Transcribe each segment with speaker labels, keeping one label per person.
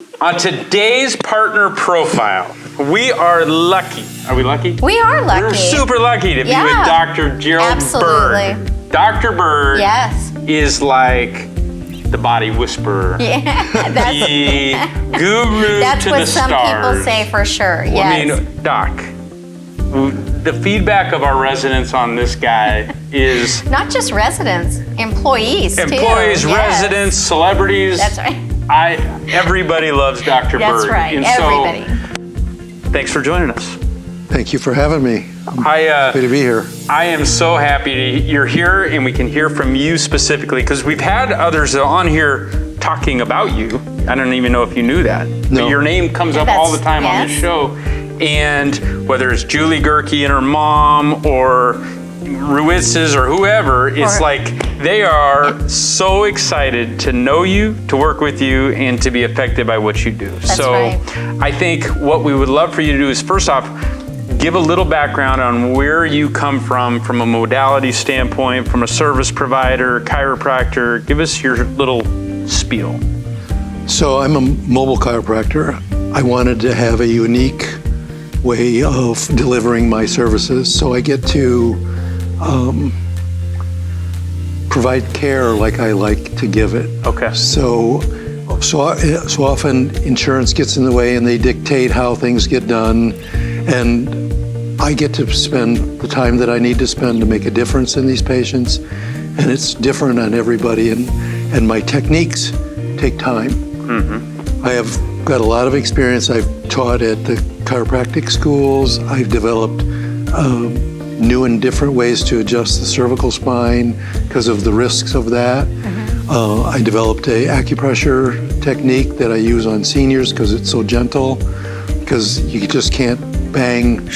Speaker 1: On today's partner profile, we are lucky. Are we lucky?
Speaker 2: We are lucky.
Speaker 1: We're super lucky to be with Dr. Gerald Berg. Dr. Berg is like the body whisperer.
Speaker 2: Yeah,
Speaker 1: the guru
Speaker 2: that's
Speaker 1: to
Speaker 2: what
Speaker 1: the
Speaker 2: some
Speaker 1: stars.
Speaker 2: people say for sure.
Speaker 1: Well,
Speaker 2: Yes.
Speaker 1: I mean, Doc, the feedback of our residents on this guy is
Speaker 2: Not just residents, employees too.
Speaker 1: employees, residents, celebrities.
Speaker 2: That's right.
Speaker 1: Everybody loves Dr. Berg.
Speaker 2: That's right.
Speaker 1: And
Speaker 2: Everybody.
Speaker 1: So, thanks for joining us.
Speaker 3: Thank you for having me. I'm happy to be here.
Speaker 1: I am so happy you're here, and we can hear from you specifically, because we've had others on here talking about you. I don't even know if you knew that.
Speaker 3: No.
Speaker 1: But your name comes up all the time on this show. And whether it's Julie Gerke and her mom, or Ruitz's, or whoever, it's like they are so excited to know you, to work with you, and to be affected by what you do.
Speaker 2: That's
Speaker 1: so
Speaker 2: right.
Speaker 1: I think what we would love for you to do is, first off, give a little background on where you come from a modality standpoint, from a service provider, chiropractor. Give us your little spiel.
Speaker 3: So I'm a mobile chiropractor. I wanted to have a unique way of delivering my services, so I get to provide care like I like to give it.
Speaker 1: Okay.
Speaker 3: So often insurance gets in the way and they dictate how things get done, and I get to spend the time that I need to spend to make a difference in these patients, and it's different on everybody, and my techniques take time. Mm-hmm. I have got a lot of experience. I've taught at the chiropractic schools. I've developed new and different ways to adjust the cervical spine because of the risks of that. Mm-hmm. I developed a acupressure technique that I use on seniors because it's so gentle, because you just can't bang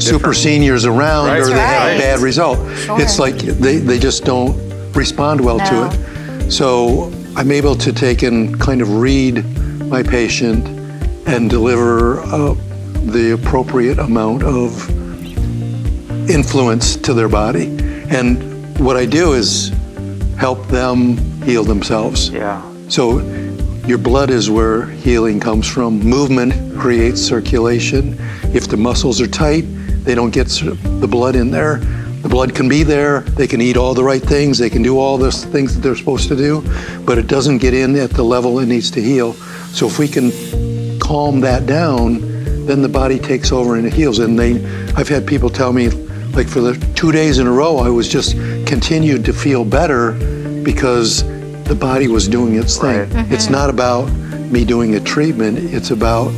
Speaker 3: super seniors around or they have a bad result.
Speaker 2: Sure.
Speaker 3: It's like they just don't respond well to it. So I'm able to take and kind of read my patient and deliver the appropriate amount of influence to their body. And what I do is help them heal themselves.
Speaker 1: Yeah.
Speaker 3: So your blood is where healing comes from. Movement creates circulation. If the muscles are tight, they don't get the blood in there. The blood can be there, they can eat all the right things, they can do all the things that they're supposed to do, but it doesn't get in at the level it needs to heal. So if we can calm that down, then the body takes over and it heals. And I've had people tell me, like for the 2 days in a row, I was just continued to feel better because the body was doing its thing.
Speaker 1: Right.
Speaker 2: Mm-hmm.
Speaker 3: It's not about me doing a treatment, it's about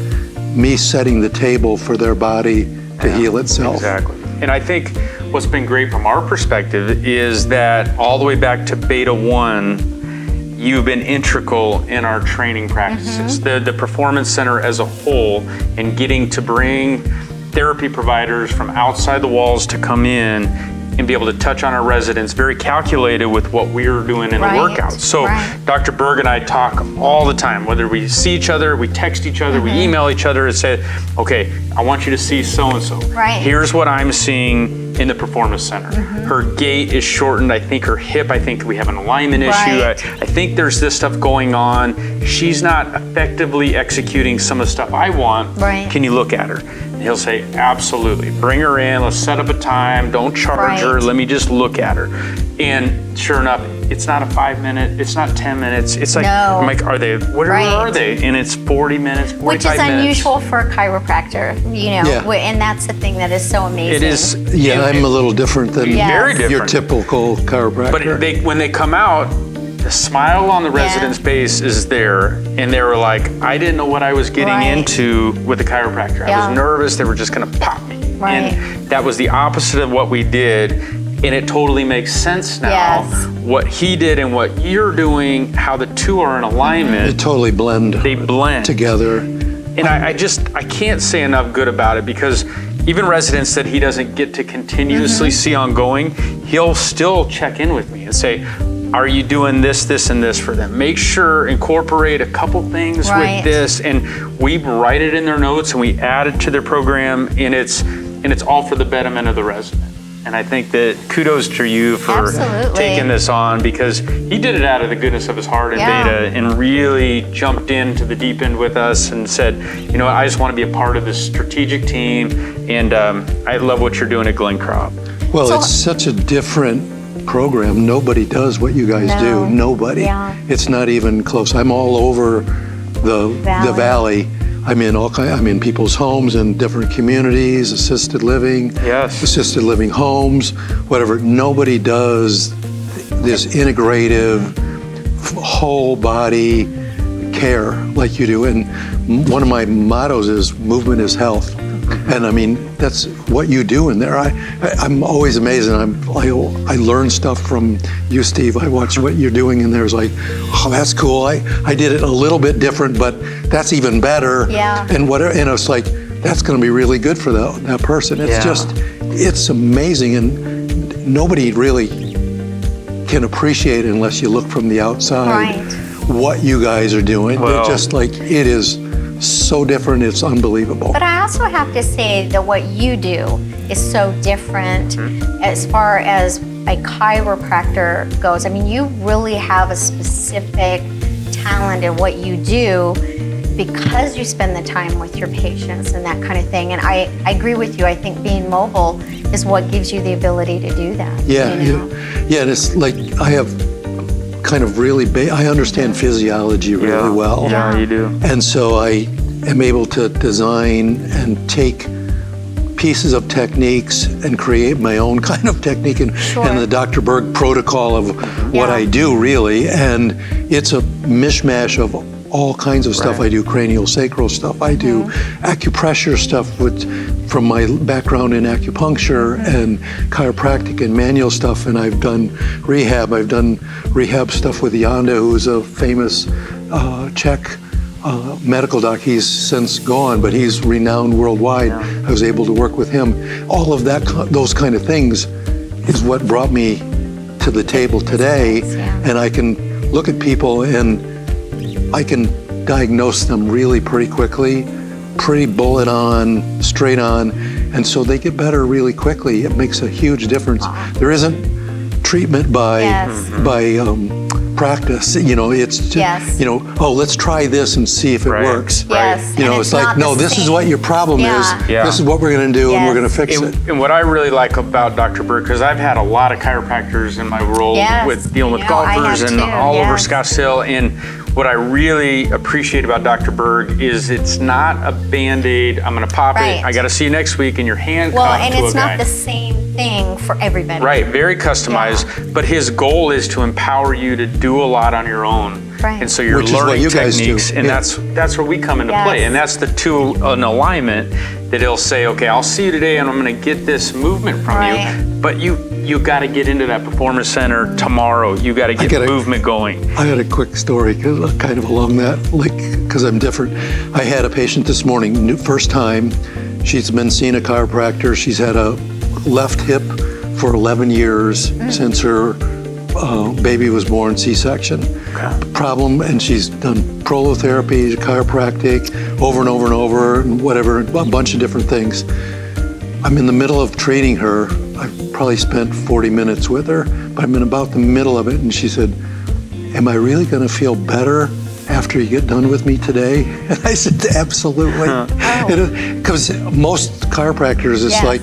Speaker 3: me setting the table for their body to heal itself.
Speaker 1: Exactly. And I think what's been great from our perspective is that all the way back to Beta 1, you've been integral in our training practices. Mm-hmm. The Performance Center as a whole, and getting to bring therapy providers from outside the walls to come in and be able to touch on our residents, very calculated with what we're doing in the workout. So Dr. Berg and I talk all the time, whether we see each other, we text each other, we email each other and say, okay, I want you to see so-and-so. Here's what I'm seeing in the Performance Center. Her gait is shortened. I think her hip, I think we have an alignment issue. I think there's this stuff going on. She's not effectively executing some of the stuff I want. Can you look at her? And he'll say, absolutely. Bring her in. Let's set up a time. Don't charge her. Let me just look at her. And sure enough, it's not a 5 minute, it's not 10 minutes. It's like, I'm like, are they, where are they? And it's 40 minutes, 45 minutes.
Speaker 2: Which is unusual for a chiropractor, you know, and that's the thing that is so amazing.
Speaker 1: It is.
Speaker 3: Yeah, I'm a little different than
Speaker 1: very different.
Speaker 3: Your typical chiropractor.
Speaker 1: But when they come out, the smile on the resident's face is there, and they were like, I didn't know what I was getting into with the chiropractor. I was nervous, they were just gonna pop me. And that was the opposite of what we did, and it totally makes sense now. What he did and what you're doing, how the two are in alignment.
Speaker 3: They totally blend.
Speaker 1: They blend
Speaker 3: together.
Speaker 1: And I can't say enough good about it, because even residents that he doesn't get to continuously see ongoing, he'll still check in with me and say, are you doing this, this, and this for them? Make sure, incorporate a couple things with this, and we write it in their notes and we add it to their program, and it's all for the betterment of the resident. And I think that kudos to you for
Speaker 2: Absolutely.
Speaker 1: taking this on, because he did it out of the goodness of his heart in Beta and really jumped into the deep end with us and said, you know, I just want to be a part of this strategic team. And I love what you're doing at Glencrop.
Speaker 3: Well, it's such a different program. Nobody does what you guys do. Nobody.
Speaker 2: Yeah.
Speaker 3: It's not even close. I'm all over the valley. I'm in people's homes in different communities, assisted living, assisted living homes, whatever. Nobody does this integrative, whole body care like you do. And one of my mottos is movement is health. And I mean, that's what you do in there. I'm always amazed, and I learn stuff from you, Steve. I watch what you're doing in there. It's like, oh, that's cool. I did it a little bit different, but that's even better.
Speaker 2: Yeah.
Speaker 3: And it's like, that's going to be really good for that person. It's it's amazing, and nobody really can appreciate it unless you look from the outside.
Speaker 2: Right.
Speaker 3: What you guys are doing.
Speaker 1: Well,
Speaker 3: just like, it is so different, it's unbelievable.
Speaker 2: But I also have to say that what you do is so different as far as a chiropractor goes. I mean, you really have a specific talent in what you do because you spend the time with your patients and that kind of thing. And I agree with you. I think being mobile is what gives you the ability to do that.
Speaker 3: Yeah,
Speaker 2: you know?
Speaker 3: and it's like, I have kind of really, I understand physiology really well.
Speaker 1: Yeah, you do.
Speaker 3: And so I am able to design and take pieces of techniques and create my own kind of technique and the Dr. Berg protocol of what I do, really. And it's a mishmash of all kinds of stuff. I do cranial sacral stuff. I do acupressure stuff from my background in acupuncture and chiropractic and manual stuff. And I've done rehab. I've done rehab stuff with Yanda, who's a famous Czech medical doc. He's since gone, but he's renowned worldwide. I was able to work with him. All of that, those kind of things is what brought me to the table today. And I can look at people and I can diagnose them really pretty quickly, pretty bullet on, straight on, and so they get better really quickly. It makes a huge difference. There isn't treatment by practice. You know, it's just, you know, oh, let's try this and see if it works.
Speaker 2: Yes.
Speaker 3: You know, it's like, no, this is what your problem is. This is what we're going to do, and we're going to fix it.
Speaker 1: And what I really like about Dr. Berg, because I've had a lot of chiropractors in my role with dealing with golfers and all over Scottsdale, and what I really appreciate about Dr. Berg is it's not a Band-Aid, I'm going to pop it, I got to see you next week, and you're handcuffed to a guy.
Speaker 2: Well, and it's not the same thing for everybody.
Speaker 1: Right, very customized, but his goal is to empower you to do a lot on your own. And so you're learning techniques, and that's where we come into play. And that's the two in alignment that he'll say, okay, I'll see you today, and I'm going to get this movement from you, but you got to get into that performance center tomorrow. You got to get movement going.
Speaker 3: I had a quick story, kind of along that, because I'm different. I had a patient this morning, first time. She's been seeing a chiropractor. She's had a left hip for 11 years since her baby was born, C-section. Problem, and she's done prolotherapy, chiropractic, over and over and over, and whatever, a bunch of different things. I'm in the middle of treating her. I've probably spent 40 minutes with her, but I'm in about the middle of it, and she said, am I really going to feel better after you get done with me today? And I said, absolutely. Because most chiropractors, it's like,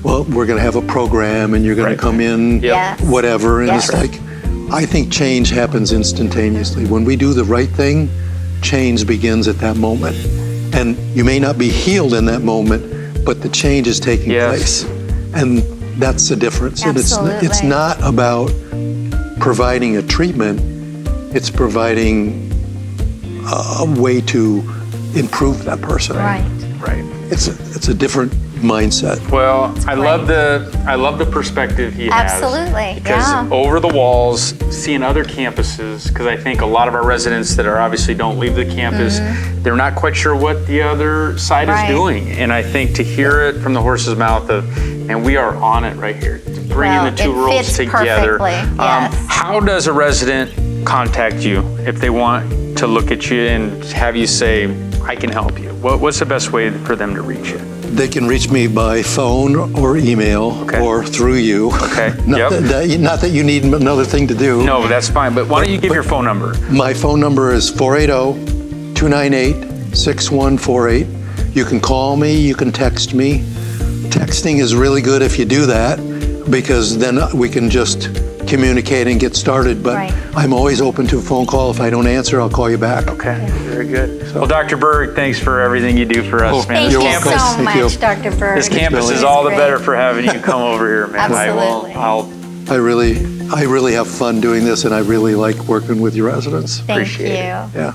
Speaker 3: well, we're going to have a program, and you're going to come in, whatever, and it's like, I think change happens instantaneously. When we do the right thing, change begins at that moment. And you may not be healed in that moment, but the change is taking place. And that's the difference.
Speaker 2: Absolutely.
Speaker 3: And it's not about providing a treatment, it's providing a way to improve that person.
Speaker 2: Right.
Speaker 3: It's a different mindset.
Speaker 1: Well, I love the perspective he has.
Speaker 2: Absolutely,
Speaker 1: Because over the walls, seeing other campuses, because I think a lot of our residents that are obviously don't leave the campus, they're not quite sure what the other side is doing. And I think to hear it from the horse's mouth and we are on it right here, bringing the two worlds together. How does a resident contact you if they want to look at you and have you say, I can help you, what's the best way for them to reach you?
Speaker 3: They can reach me by phone or email
Speaker 1: Okay.
Speaker 3: or through you.
Speaker 1: Okay,
Speaker 3: Not,
Speaker 1: yep.
Speaker 3: not that you need another thing to do.
Speaker 1: No, that's fine, but why don't you give your phone number?
Speaker 3: My phone number is 480-298-6148. You can call me, you can text me. Texting is really good if you do that, because then we can just communicate and get started. But
Speaker 2: Right.
Speaker 3: I'm always open to a phone call. If I don't answer, I'll call you back.
Speaker 1: Okay, very good. Well, Dr. Berg, thanks for everything you do for us,
Speaker 3: Oh,
Speaker 1: man.
Speaker 2: Thank
Speaker 1: This
Speaker 2: you
Speaker 1: campus,
Speaker 2: so
Speaker 3: Thank
Speaker 2: much,
Speaker 3: you.
Speaker 2: Dr. Berg.
Speaker 1: this campus
Speaker 3: Billy.
Speaker 1: is all the
Speaker 2: Great.
Speaker 1: better for having you come over here, man.
Speaker 2: Absolutely.
Speaker 3: I really have fun doing this, and I really like working with your residents.
Speaker 2: Thank
Speaker 1: Appreciate it.
Speaker 2: you.
Speaker 3: Yeah.